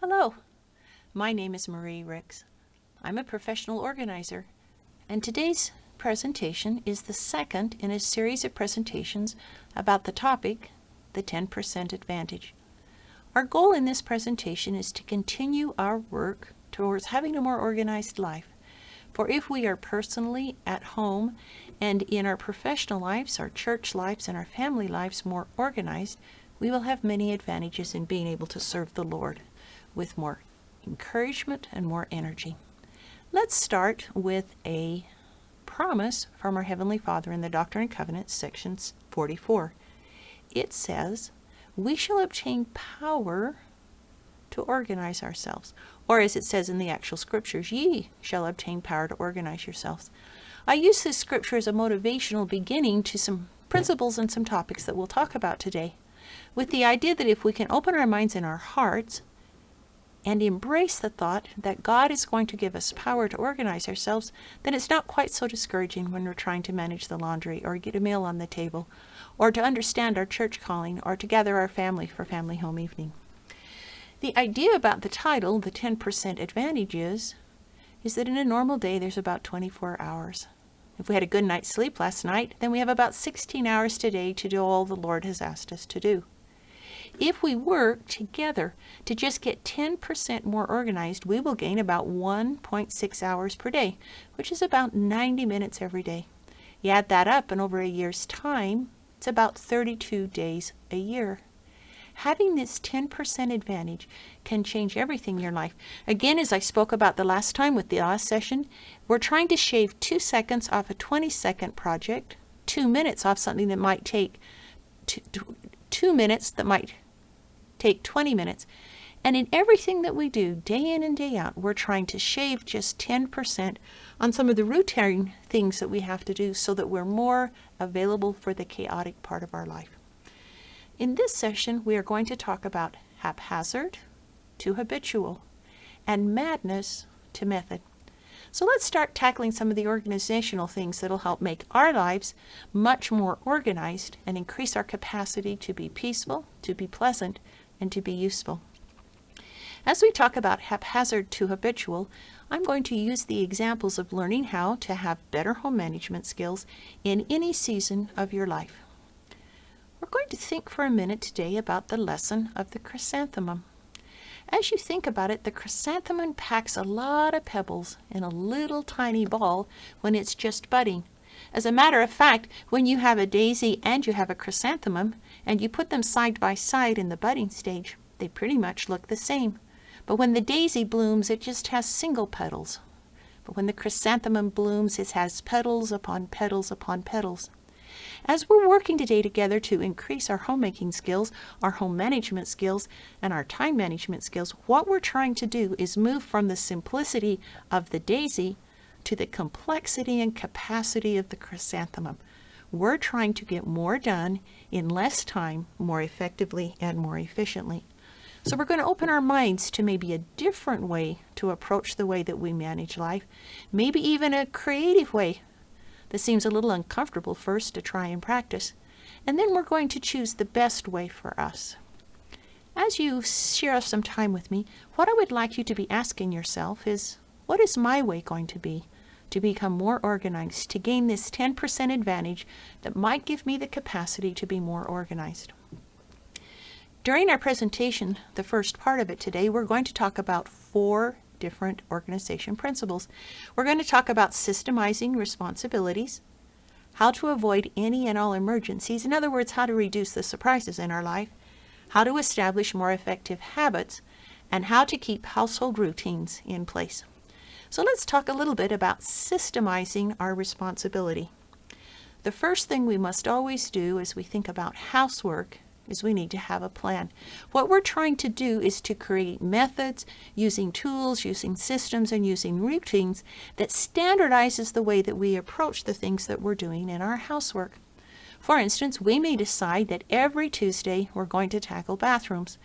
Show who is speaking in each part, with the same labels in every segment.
Speaker 1: Hello, my name is Marie Ricks. I'm a professional organizer, and today's presentation is the second in a series of presentations about the topic, the 10% advantage. Our goal in this presentation is to continue our work towards having a more organized life. For if we are personally at home and in our professional lives, our church lives, and our family lives more organized, we will have many advantages in being able to serve the Lord with more encouragement and more energy. Let's start with a promise from our Heavenly Father in the Doctrine and Covenants, section 44. It says, "We shall obtain power to organize ourselves." Or as it says in the actual scriptures, "Ye shall obtain power to organize yourselves." I use this scripture as a motivational beginning to some principles and some topics that we'll talk about today, with the idea that if we can open our minds and our hearts and embrace the thought that God is going to give us power to organize ourselves, then it's not quite so discouraging when we're trying to manage the laundry or get a meal on the table or to understand our church calling or to gather our family for family home evening. The idea about the title, the 10% advantage, is that in a normal day there's about 24 hours. If we had a good night's sleep last night, then we have about 16 hours today to do all the Lord has asked us to do. If we work together to just get 10% more organized, we will gain about 1.6 hours per day, which is about 90 minutes every day. You add that up, and over a year's time, it's about 32 days a year. Having this 10% advantage can change everything in your life. Again, as I spoke about the last time with the last session, we're trying to shave 2 seconds off a 20-second project, 2 minutes off something that might take 2 minutes that might take 20 minutes. And in everything that we do, day in and day out, we're trying to shave just 10% on some of the routine things that we have to do so that we're more available for the chaotic part of our life. In this session, we are going to talk about haphazard to habitual and madness to method. So let's start tackling some of the organizational things that will help make our lives much more organized and increase our capacity to be peaceful, to be pleasant, and to be useful. As we talk about haphazard to habitual, I'm going to use the examples of learning how to have better home management skills in any season of your life. We're going to think for a minute today about the lesson of the chrysanthemum. As you think about it, the chrysanthemum packs a lot of pebbles in a little tiny ball when it's just budding. As a matter of fact, when you have a daisy and you have a chrysanthemum and you put them side by side in the budding stage, they pretty much look the same. But when the daisy blooms, it just has single petals. But when the chrysanthemum blooms, it has petals upon petals upon petals. As we're working today together to increase our homemaking skills, our home management skills, and our time management skills, what we're trying to do is move from the simplicity of the daisy to the complexity and capacity of the chrysanthemum. We're trying to get more done in less time, more effectively and more efficiently. So we're going to open our minds to maybe a different way to approach the way that we manage life, maybe even a creative way that seems a little uncomfortable first to try and practice. And then we're going to choose the best way for us. As you share some time with me, what I would like you to be asking yourself is, what is my way going to be to become more organized, to gain this 10% advantage that might give me the capacity to be more organized? During our presentation, the first part of it today, we're going to talk about 4 different organization principles. We're going to talk about systemizing responsibilities, how to avoid any and all emergencies, in other words, how to reduce the surprises in our life, how to establish more effective habits, and how to keep household routines in place. So let's talk a little bit about systemizing our responsibility. The first thing we must always do as we think about housework is we need to have a plan. What we're trying to do is to create methods, using tools, using systems, and using routines that standardizes the way that we approach the things that we're doing in our housework. For instance, we may decide that every Tuesday we're going to tackle bathrooms,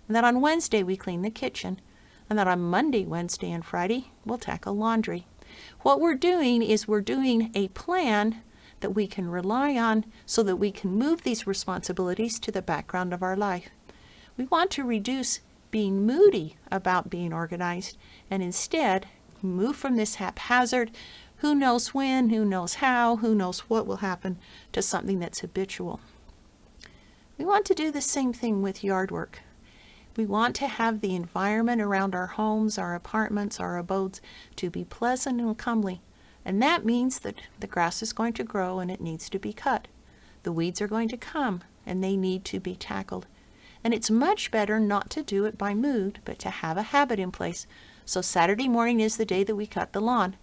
Speaker 1: and that on Wednesday we clean the kitchen, and that on Monday, Wednesday, and Friday we'll tackle laundry. What we're doing is we're doing a plan that we can rely on so that we can move these responsibilities to the background of our life. We want to reduce being moody about being organized, and instead move from this haphazard, who knows when, who knows how, who knows what will happen, to something that's habitual. We want to do the same thing with yard work. We want to have the environment around our homes, our apartments, our abodes to be pleasant and comely. And that means that the grass is going to grow and it needs to be cut. The weeds are going to come and they need to be tackled. And it's much better not to do it by mood, but to have a habit in place. So Saturday morning is the day that we cut the lawn.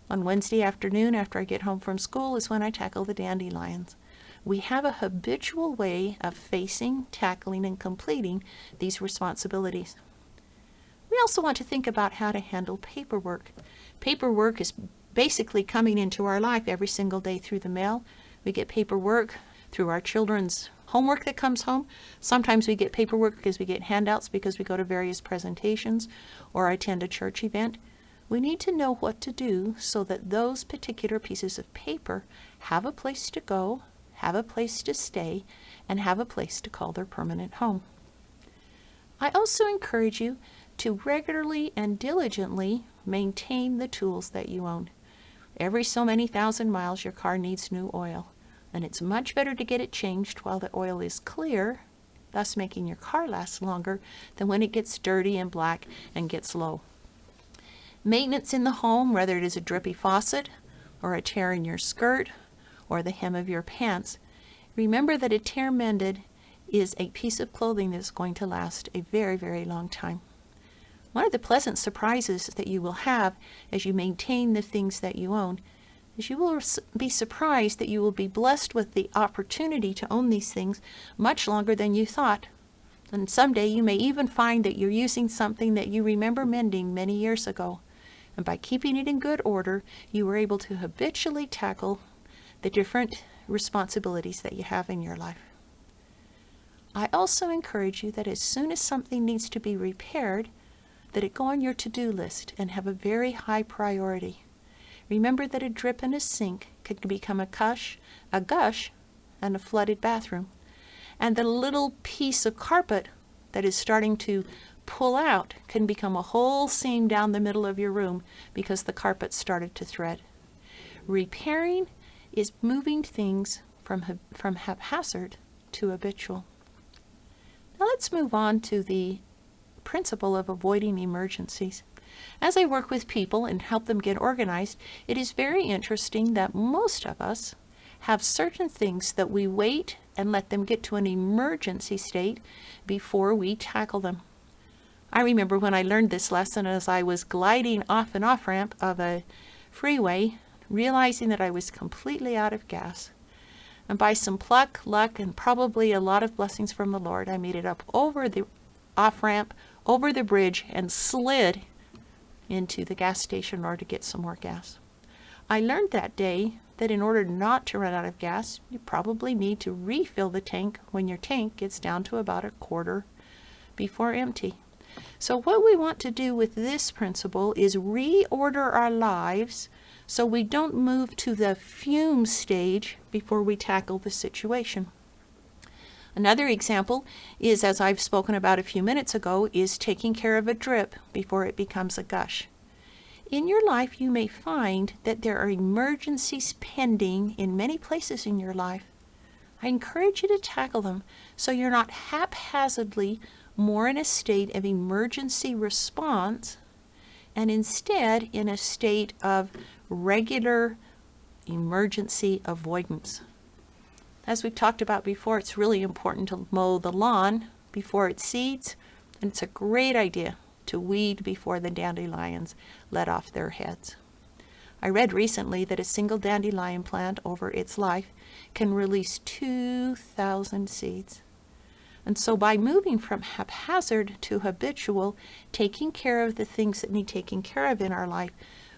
Speaker 1: On Wednesday afternoon, after I get home from school, is when I tackle the dandelions. We have a habitual way of facing, tackling, and completing these responsibilities. We also want to think about how to handle paperwork. Paperwork is basically coming into our life every single day through the mail. We get paperwork through our children's homework that comes home. Sometimes we get paperwork because we get handouts because we go to various presentations or attend a church event. We need to know what to do so that those particular pieces of paper have a place to go, have a place to stay, and have a place to call their permanent home. I also encourage you to regularly and diligently maintain the tools that you own. Every so many thousand miles, your car needs new oil, and it's much better to get it changed while the oil is clear, thus making your car last longer, than when it gets dirty and black and gets low. Maintenance in the home, whether it is a drippy faucet or a tear in your skirt or the hem of your pants, remember that a tear mended is a piece of clothing that's going to last a very, very long time. One of the pleasant surprises that you will have as you maintain the things that you own is you will be surprised that you will be blessed with the opportunity to own these things much longer than you thought. And someday you may even find that you're using something that you remember mending many years ago. And by keeping it in good order, you were able to habitually tackle the different responsibilities that you have in your life. I also encourage you that as soon as something needs to be repaired, that it go on your to-do list and have a very high priority. Remember that a drip in a sink could become a gush, and a flooded bathroom. And the little piece of carpet that is starting to pull out can become a whole seam down the middle of your room because the carpet started to thread. Repairing is moving things from haphazard to habitual. Now let's move on to the principle of avoiding emergencies. As I work with people and help them get organized, it is very interesting that most of us have certain things that we wait and let them get to an emergency state before we tackle them. I remember when I learned this lesson as I was gliding off an off-ramp of a freeway, realizing that I was completely out of gas. And by some pluck, luck, and probably a lot of blessings from the Lord, I made it up over the off-ramp, over the bridge, and slid into the gas station in order to get some more gas. I learned that day that in order not to run out of gas, you probably need to refill the tank when your tank gets down to about a quarter before empty. So what we want to do with this principle is reorder our lives so we don't move to the fume stage before we tackle the situation. Another example is, as I've spoken about a few minutes ago, is taking care of a drip before it becomes a gush. In your life, you may find that there are emergencies pending in many places in your life. I encourage you to tackle them so you're not haphazardly more in a state of emergency response and instead in a state of regular emergency avoidance. As we've talked about before, it's really important to mow the lawn before it seeds, and it's a great idea to weed before the dandelions let off their heads. I read recently that a single dandelion plant over its life can release 2,000 seeds. And so by moving from haphazard to habitual, taking care of the things that need taking care of in our life,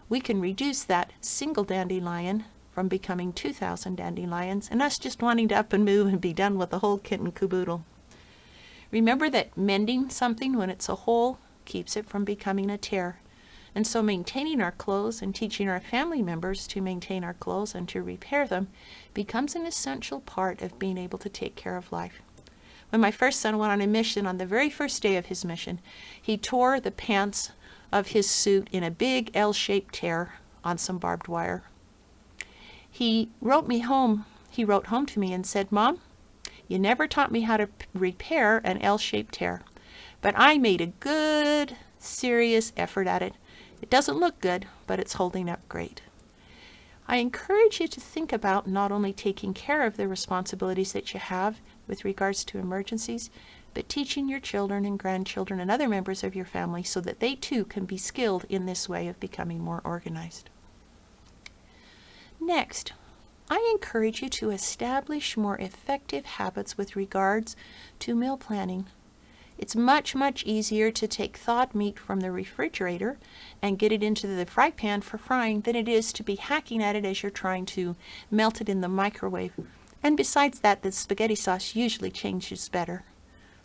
Speaker 1: we can reduce that single dandelion from becoming 2,000 dandelions and us just wanting to up and move and be done with the whole kit and caboodle. Remember that mending something when it's a hole keeps it from becoming a tear. And so maintaining our clothes and teaching our family members to maintain our clothes and to repair them becomes an essential part of being able to take care of life. When my first son went on a mission, on the very first day of his mission, he tore the pants of his suit in a big L-shaped tear on some barbed wire. He wrote home to me and said, "Mom, you never taught me how to repair an L-shaped tear, but I made a good, serious effort at it. It doesn't look good, but it's holding up great." I encourage you to think about not only taking care of the responsibilities that you have with regards to emergencies, but teaching your children and grandchildren and other members of your family so that they too can be skilled in this way of becoming more organized. Next, I encourage you to establish more effective habits with regards to meal planning. It's much, much easier to take thawed meat from the refrigerator and get it into the fry pan for frying than it is to be hacking at it as you're trying to melt it in the microwave. And besides that, the spaghetti sauce usually changes better.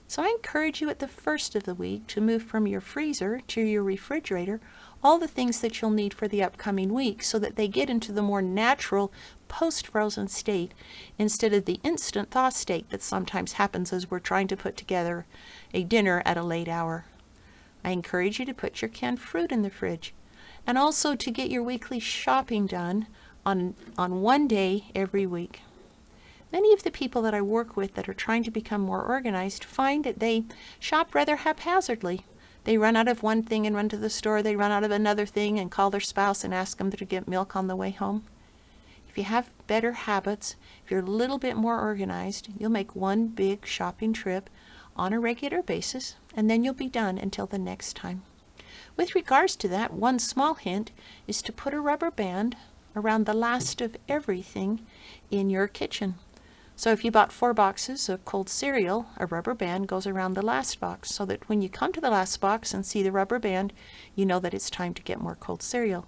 Speaker 1: So I encourage you at the first of the week to move from your freezer to your refrigerator all the things that you'll need for the upcoming week so that they get into the more natural post-frozen state instead of the instant thaw state that sometimes happens as we're trying to put together a dinner at a late hour. I encourage you to put your canned fruit in the fridge and also to get your weekly shopping done on one day every week. Many of the people that I work with that are trying to become more organized find that they shop rather haphazardly. They run out of one thing and run to the store. They run out of another thing and call their spouse and ask them to get milk on the way home. If you have better habits, if you're a little bit more organized, you'll make one big shopping trip on a regular basis, and then you'll be done until the next time. With regards to that, one small hint is to put a rubber band around the last of everything in your kitchen. So if you bought 4 boxes of cold cereal, a rubber band goes around the last box so that when you come to the last box and see the rubber band, you know that it's time to get more cold cereal.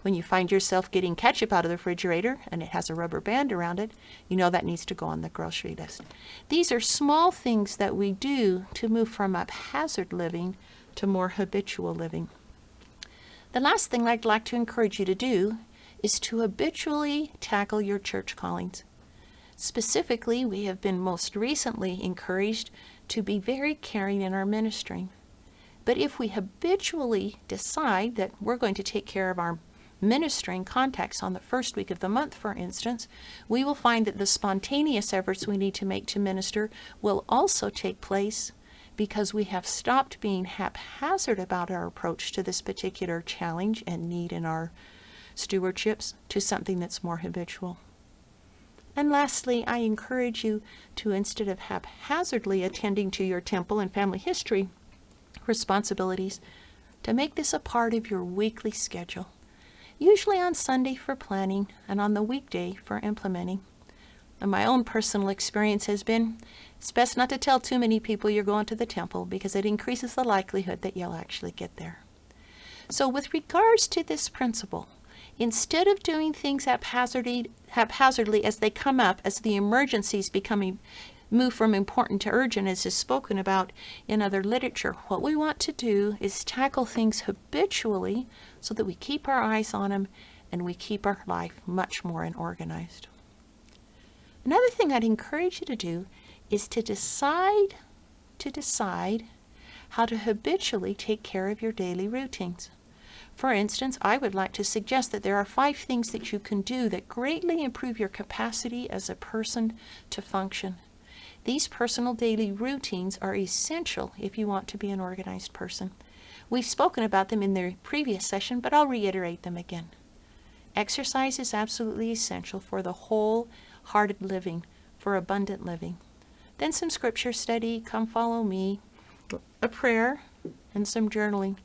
Speaker 1: When you find yourself getting ketchup out of the refrigerator and it has a rubber band around it, you know that needs to go on the grocery list. These are small things that we do to move from haphazard living to more habitual living. The last thing I'd like to encourage you to do is to habitually tackle your church callings. Specifically, we have been most recently encouraged to be very caring in our ministering. But if we habitually decide that we're going to take care of our ministering contacts on the first week of the month, for instance, we will find that the spontaneous efforts we need to make to minister will also take place because we have stopped being haphazard about our approach to this particular challenge and need in our stewardships to something that's more habitual. And lastly, I encourage you to, instead of haphazardly attending to your temple and family history responsibilities, to make this a part of your weekly schedule, usually on Sunday for planning and on the weekday for implementing. And my own personal experience has been, it's best not to tell too many people you're going to the temple because it increases the likelihood that you'll actually get there. So with regards to this principle, instead of doing things haphazardly as they come up, as the emergencies move from important to urgent, as is spoken about in other literature, what we want to do is tackle things habitually so that we keep our eyes on them and we keep our life much more organized. Another thing I'd encourage you to do is to decide how to habitually take care of your daily routines. For instance, I would like to suggest that there are 5 things that you can do that greatly improve your capacity as a person to function. These personal daily routines are essential if you want to be an organized person. We've spoken about them in the previous session, but I'll reiterate them again. Exercise is absolutely essential for the whole-hearted living, for abundant living. Then some scripture study, come follow me, a prayer, and some journaling.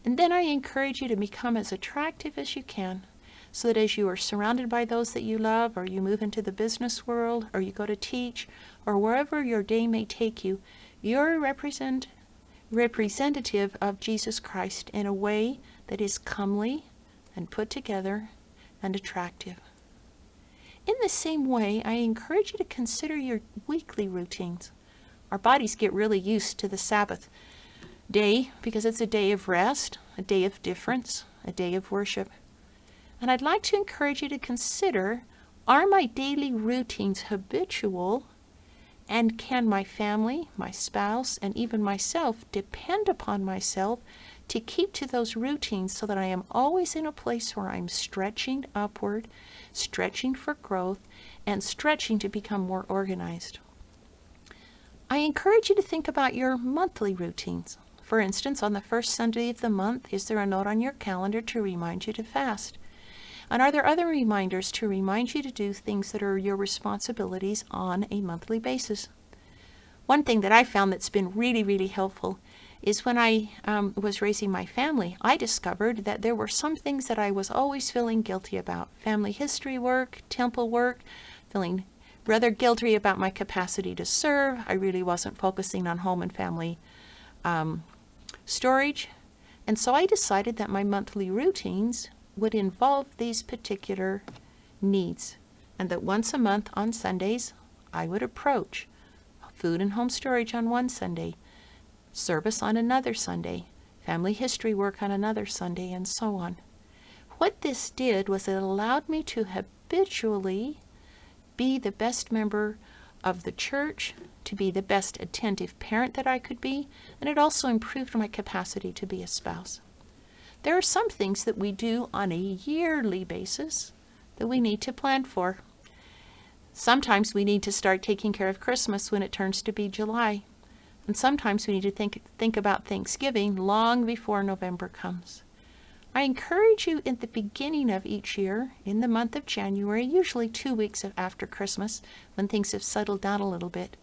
Speaker 1: And then I encourage you to become as attractive as you can so that as you are surrounded by those that you love, or you move into the business world, or you go to teach, or wherever your day may take you, you're a representative of Jesus Christ in a way that is comely and put together and attractive. In the same way, I encourage you to consider your weekly routines. Our bodies get really used to the Sabbath day because it's a day of rest, a day of difference, a day of worship. And I'd like to encourage you to consider, are my daily routines habitual And can my family, my spouse, and even myself depend upon myself to keep to those routines so that I am always in a place where I'm stretching upward, stretching for growth, and stretching to become more organized? I encourage you to think about your monthly routines. For instance, on the first Sunday of the month, is there a note on your calendar to remind you to fast? And are there other reminders to remind you to do things that are your responsibilities on a monthly basis? One thing that I found that's been really, really helpful is when I was raising my family, I discovered that there were some things that I was always feeling guilty about. Family history work, temple work, feeling rather guilty about my capacity to serve. I really wasn't focusing on home and family storage. And so I decided that my monthly routines would involve these particular needs, and that once a month on Sundays I would approach food and home storage on one Sunday, service on another Sunday, family history work on another Sunday, and so on. What this did was it allowed me to habitually be the best member of the church, to be the best attentive parent that I could be, and it also improved my capacity to be a spouse. There are some things that we do on a yearly basis that we need to plan for. Sometimes we need to start taking care of Christmas when it turns to be July. And sometimes we need to think about Thanksgiving long before November comes. I encourage you at the beginning of each year, in the month of January, usually 2 weeks after Christmas, when things have settled down a little bit,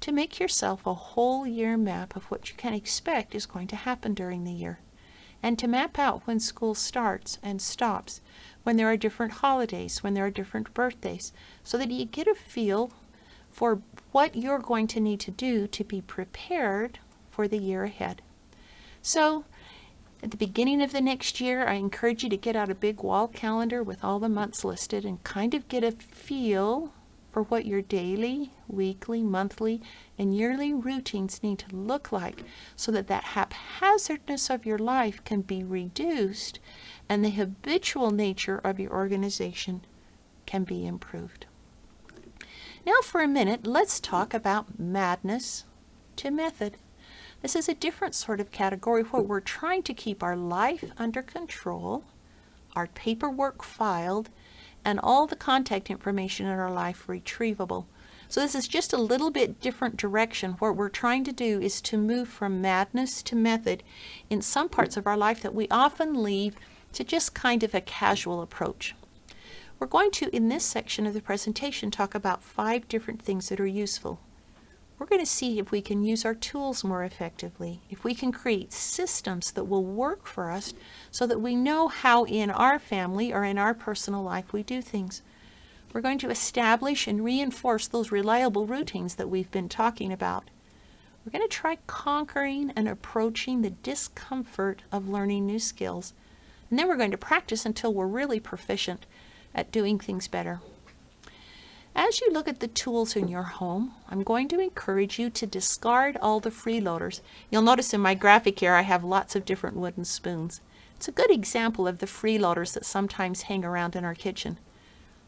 Speaker 1: to make yourself a whole year map of what you can expect is going to happen during the year. And to map out when school starts and stops, when there are different holidays, when there are different birthdays, so that you get a feel for what you're going to need to do to be prepared for the year ahead. So, at the beginning of the next year, I encourage you to get out a big wall calendar with all the months listed and kind of get a feel for what your daily, weekly, monthly, and yearly routines need to look like so that that haphazardness of your life can be reduced and the habitual nature of your organization can be improved. Now for a minute, let's talk about madness to method. This is a different sort of category where we're trying to keep our life under control, our paperwork filed, and all the contact information in our life retrievable. So this is just a little bit different direction. What we're trying to do is to move from madness to method in some parts of our life that we often leave to just kind of a casual approach. We're going to, in this section of the presentation, talk about 5 different things that are useful. We're going to see if we can use our tools more effectively, if we can create systems that will work for us so that we know how in our family or in our personal life we do things. We're going to establish and reinforce those reliable routines that we've been talking about. We're going to try conquering and approaching the discomfort of learning new skills. And then we're going to practice until we're really proficient at doing things better. As you look at the tools in your home, I'm going to encourage you to discard all the freeloaders. You'll notice in my graphic here I have lots of different wooden spoons. It's a good example of the freeloaders that sometimes hang around in our kitchen.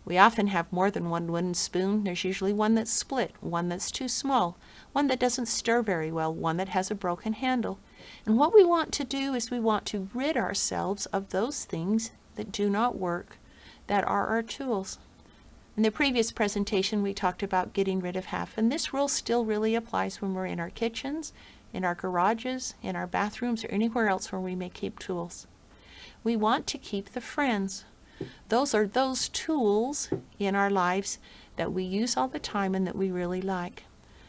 Speaker 1: We often have more than one wooden spoon. There's usually one that's split, one that's too small, one that doesn't stir very well, one that has a broken handle. And what we want to do is we want to rid ourselves of those things that do not work, that are our tools. In the previous presentation, we talked about getting rid of half, and this rule still really applies when we're in our kitchens, in our garages, in our bathrooms, or anywhere else where we may keep tools. We want to keep the friends. Those are those tools in our lives that we use all the time and that we really like.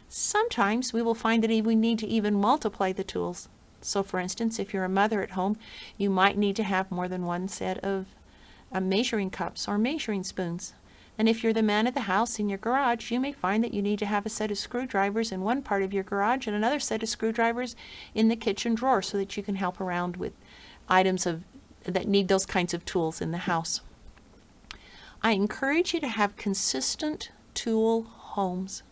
Speaker 1: Sometimes we will find that we need to even multiply the tools. So for instance, if you're a mother at home, you might need to have more than one set of measuring cups or measuring spoons. And if you're the man of the house in your garage, you may find that you need to have a set of screwdrivers in one part of your garage and another set of screwdrivers in the kitchen drawer so that you can help around with items that need those kinds of tools in the house. I encourage you to have consistent tool homes.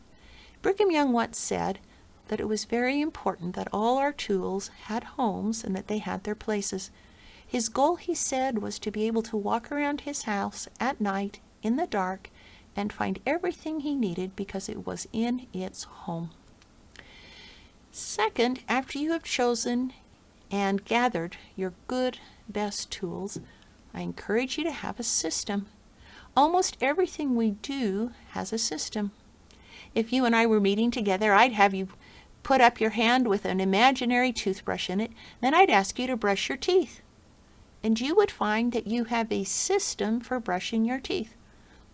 Speaker 1: Brigham Young once said that it was very important that all our tools had homes and that they had their places. His goal, he said, was to be able to walk around his house at night in the dark and find everything he needed because it was in its home. Second, after you have chosen and gathered your good, best tools, I encourage you to have a system. Almost everything we do has a system. If you and I were meeting together, I'd have you put up your hand with an imaginary toothbrush in it, then I'd ask you to brush your teeth. And you would find that you have a system for brushing your teeth.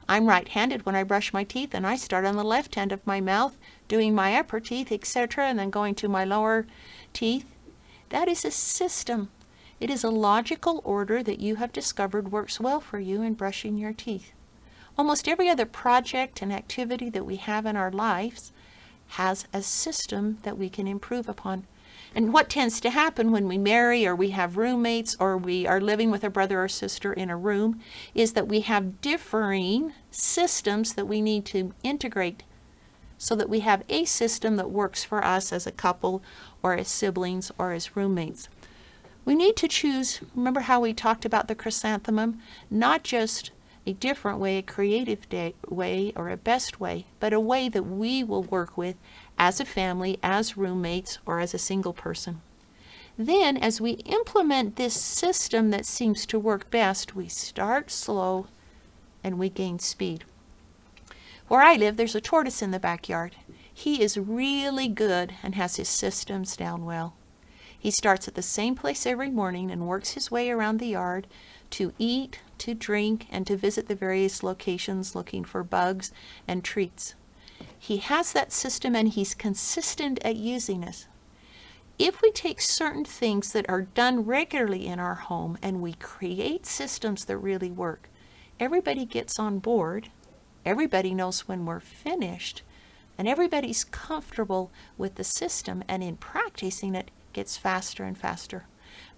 Speaker 1: I'm right-handed when I brush my teeth, and I start on the left hand of my mouth, doing my upper teeth, etc., and then going to my lower teeth. That is a system. It is a logical order that you have discovered works well for you in brushing your teeth. Almost every other project and activity that we have in our lives has a system that we can improve upon. And what tends to happen when we marry or we have roommates or we are living with a brother or sister in a room is that we have differing systems that we need to integrate so that we have a system that works for us as a couple or as siblings or as roommates. We need to choose, remember how we talked about the chrysanthemum, not just a different way, a creative way, or a best way, but a way that we will work with as a family, as roommates, or as a single person. Then, as we implement this system that seems to work best, we start slow and we gain speed. Where I live, there's a tortoise in the backyard. He is really good and has his systems down well. He starts at the same place every morning and works his way around the yard to eat, to drink, and to visit the various locations looking for bugs and treats. He has that system and he's consistent at using it. If we take certain things that are done regularly in our home and we create systems that really work, everybody gets on board, everybody knows when we're finished, and everybody's comfortable with the system, and in practicing it gets faster and faster.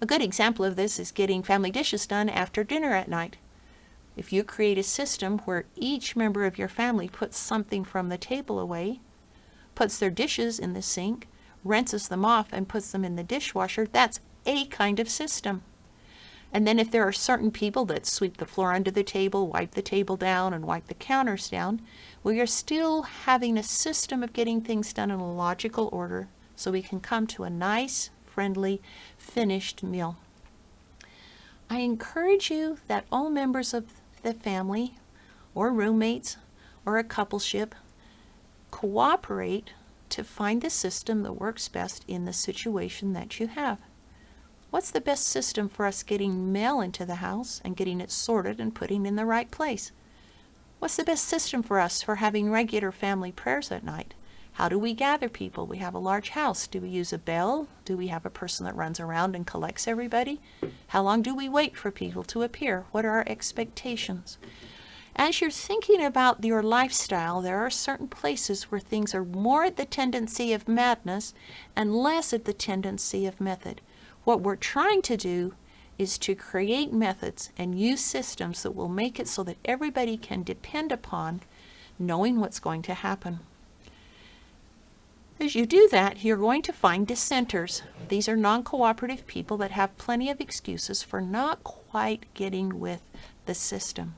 Speaker 1: A good example of this is getting family dishes done after dinner at night. If you create a system where each member of your family puts something from the table away, puts their dishes in the sink, rinses them off, and puts them in the dishwasher, that's a kind of system. And then if there are certain people that sweep the floor under the table, wipe the table down, and wipe the counters down, well, you're still having a system of getting things done in a logical order so we can come to a nice, friendly, finished meal. I encourage you that all members of the family, or roommates, or a coupleship, cooperate to find the system that works best in the situation that you have. What's the best system for us getting mail into the house and getting it sorted and putting in the right place? What's the best system for us for having regular family prayers at night? How do we gather people? We have a large house. Do we use a bell? Do we have a person that runs around and collects everybody? How long do we wait for people to appear? What are our expectations? As you're thinking about your lifestyle, there are certain places where things are more at the tendency of madness and less at the tendency of method. What we're trying to do is to create methods and use systems that will make it so that everybody can depend upon knowing what's going to happen. As you do that, you're going to find dissenters. These are non-cooperative people that have plenty of excuses for not quite getting with the system.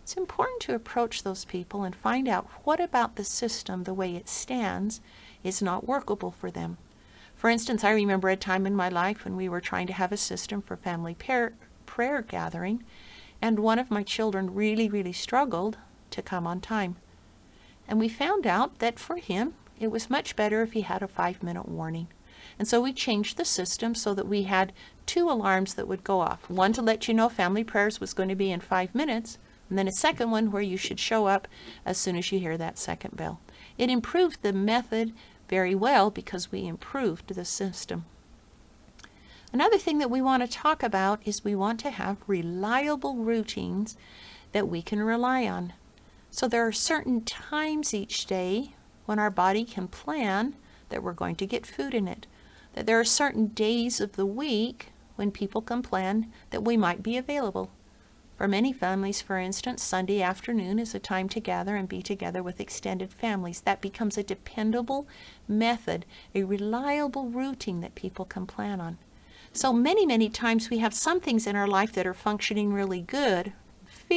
Speaker 1: It's important to approach those people and find out what about the system, the way it stands, is not workable for them. For instance, I remember a time in my life when we were trying to have a system for family prayer gathering, and one of my children really struggled to come on time. And we found out that for him, it was much better if he had a 5-minute warning. And so we changed the system so that we had 2 alarms that would go off. One to let you know family prayers was going to be in 5 minutes, and then a second one where you should show up as soon as you hear that second bell. It improved the method very well because we improved the system. Another thing that we want to talk about is we want to have reliable routines that we can rely on. So there are certain times each day when our body can plan that we're going to get food in it. That there are certain days of the week when people can plan that we might be available. For many families, for instance, Sunday afternoon is a time to gather and be together with extended families. That becomes a dependable method, a reliable routine that people can plan on. So many times we have some things in our life that are functioning really good,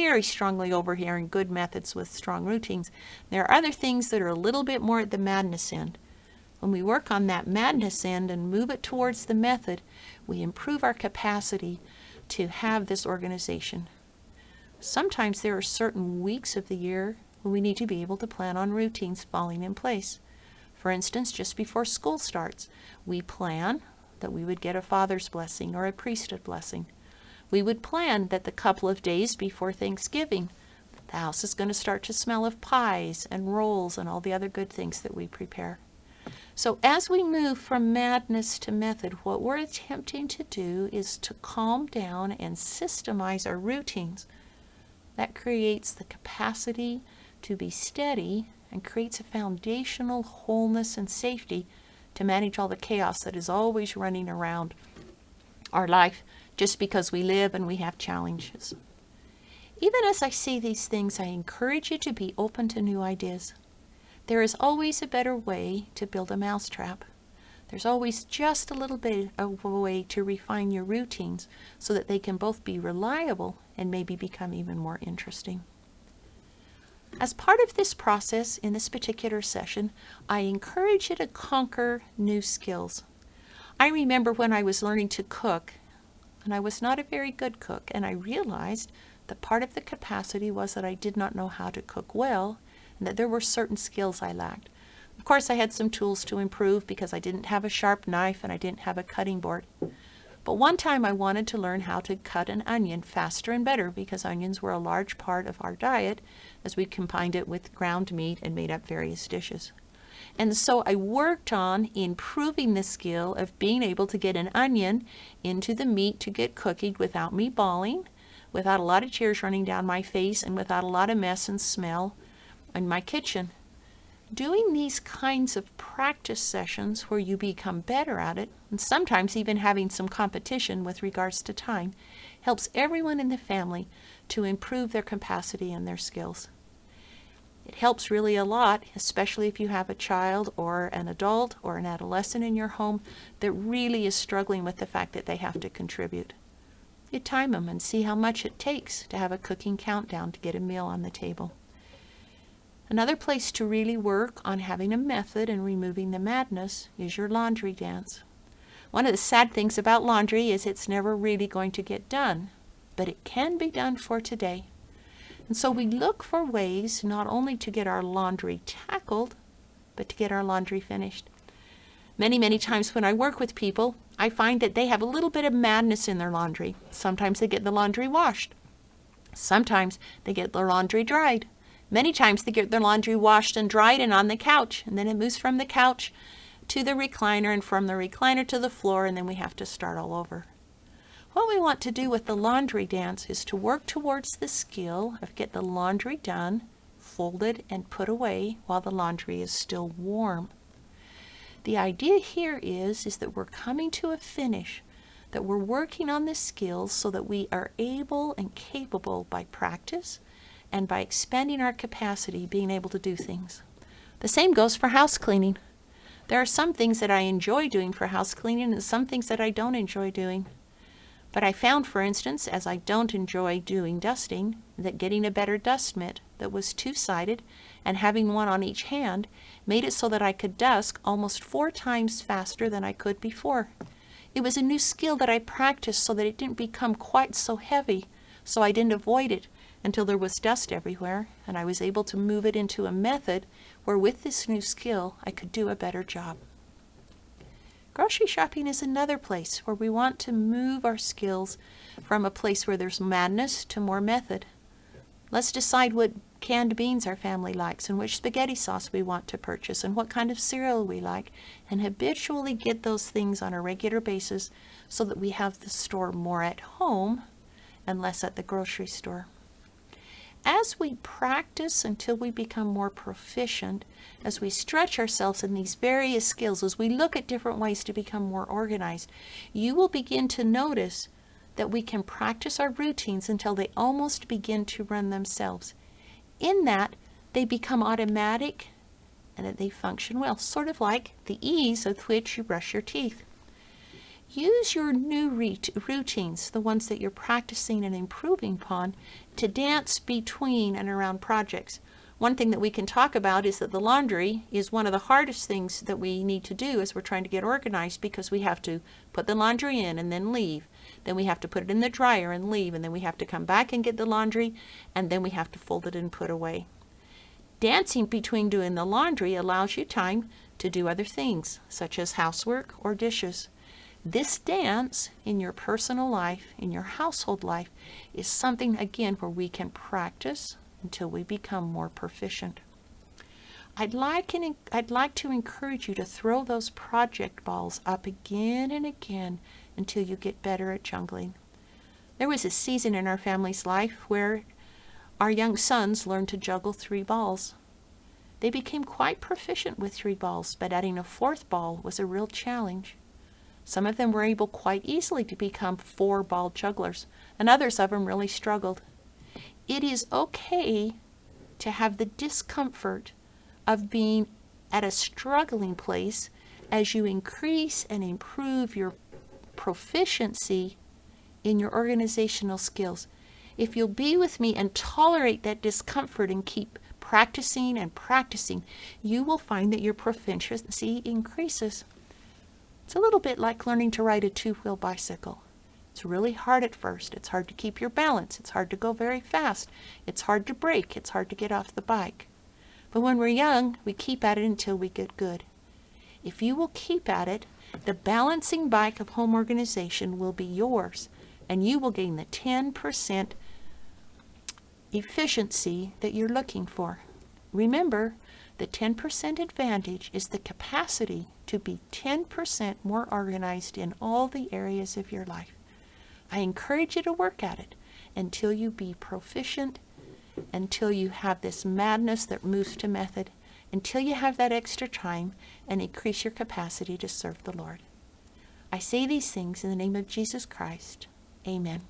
Speaker 1: very strongly over here in good methods with strong routines. There are other things that are a little bit more at the madness end. When we work on that madness end and move it towards the method, we improve our capacity to have this organization. Sometimes there are certain weeks of the year when we need to be able to plan on routines falling in place. For instance, just before school starts, we plan that we would get a father's blessing or a priesthood blessing. We would plan that the couple of days before Thanksgiving, the house is going to start to smell of pies and rolls and all the other good things that we prepare. So as we move from madness to method, what we're attempting to do is to calm down and systemize our routines. That creates the capacity to be steady and creates a foundational wholeness and safety to manage all the chaos that is always running around our life just because we live and we have challenges. Even as I say these things, I encourage you to be open to new ideas. There is always a better way to build a mousetrap. There's always just a little bit of a way to refine your routines so that they can both be reliable and maybe become even more interesting. As part of this process in this particular session, I encourage you to conquer new skills. I remember when I was learning to cook, and I was not a very good cook, and I realized that part of the capacity was that I did not know how to cook well, and that there were certain skills I lacked. Of course, I had some tools to improve because I didn't have a sharp knife and I didn't have a cutting board. But one time I wanted to learn how to cut an onion faster and better because onions were a large part of our diet as we combined it with ground meat and made up various dishes. And so I worked on improving the skill of being able to get an onion into the meat to get cooking without me bawling, without a lot of tears running down my face, and without a lot of mess and smell in my kitchen. Doing these kinds of practice sessions where you become better at it, and sometimes even having some competition with regards to time, helps everyone in the family to improve their capacity and their skills. It helps really a lot, especially if you have a child or an adult or an adolescent in your home that really is struggling with the fact that they have to contribute. You time them and see how much it takes to have a cooking countdown to get a meal on the table. Another place to really work on having a method and removing the madness is your laundry dance. One of the sad things about laundry is it's never really going to get done, but it can be done for today. And so we look for ways not only to get our laundry tackled, but to get our laundry finished. Many times when I work with people, I find that they have a little bit of madness in their laundry. Sometimes they get the laundry washed. Sometimes they get their laundry dried. Many times they get their laundry washed and dried and on the couch, and then it moves from the couch to the recliner and from the recliner to the floor, and then we have to start all over. What we want to do with the laundry dance is to work towards the skill of get the laundry done, folded, and put away while the laundry is still warm. The idea here is that we're coming to a finish, that we're working on the skills so that we are able and capable by practice and by expanding our capacity, being able to do things. The same goes for house cleaning. There are some things that I enjoy doing for house cleaning and some things that I don't enjoy doing. But I found, for instance, as I don't enjoy doing dusting, that getting a better dust mitt that was two-sided and having one on each hand made it so that I could dust almost 4 times faster than I could before. It was a new skill that I practiced so that it didn't become quite so heavy, so I didn't avoid it until there was dust everywhere, and I was able to move it into a method where with this new skill I could do a better job. Grocery shopping is another place where we want to move our skills from a place where there's madness to more method. Let's decide what canned beans our family likes and which spaghetti sauce we want to purchase and what kind of cereal we like, and habitually get those things on a regular basis so that we have the store more at home and less at the grocery store. As we practice until we become more proficient, as we stretch ourselves in these various skills, as we look at different ways to become more organized, you will begin to notice that we can practice our routines until they almost begin to run themselves. In that, they become automatic and that they function well, sort of like the ease with which you brush your teeth. use your new routines, the ones that you're practicing and improving upon, to dance between and around projects. One thing that we can talk about is that the laundry is one of the hardest things that we need to do as we're trying to get organized, because we have to put the laundry in and then leave. Then we have to put it in the dryer and leave, and then we have to come back and get the laundry, and then we have to fold it and put away. Dancing between doing the laundry allows you time to do other things, such as housework or dishes. This dance in your personal life, in your household life, is something, again, where we can practice until we become more proficient. I'd like to encourage you to throw those project balls up again and again until you get better at juggling. There was a season in our family's life where our young sons learned to juggle 3 balls. They became quite proficient with 3 balls, but adding a 4th ball was a real challenge. Some of them were able quite easily to become 4-ball jugglers, and others of them really struggled. It is okay to have the discomfort of being at a struggling place as you increase and improve your proficiency in your organizational skills. If you'll be with me and tolerate that discomfort and keep practicing and practicing, you will find that your proficiency increases. It's a little bit like learning to ride a 2-wheel bicycle. It's really hard at first. It's hard to keep your balance. It's hard to go very fast. It's hard to brake. It's hard to get off the bike. But when we're young, we keep at it until we get good. If you will keep at it, the balancing bike of home organization will be yours, and you will gain the 10% efficiency that you're looking for. Remember, the 10% advantage is the capacity to be 10% more organized in all the areas of your life. I encourage you to work at it until you be proficient, until you have this madness that moves to method, until you have that extra time and increase your capacity to serve the Lord. I say these things in the name of Jesus Christ. Amen.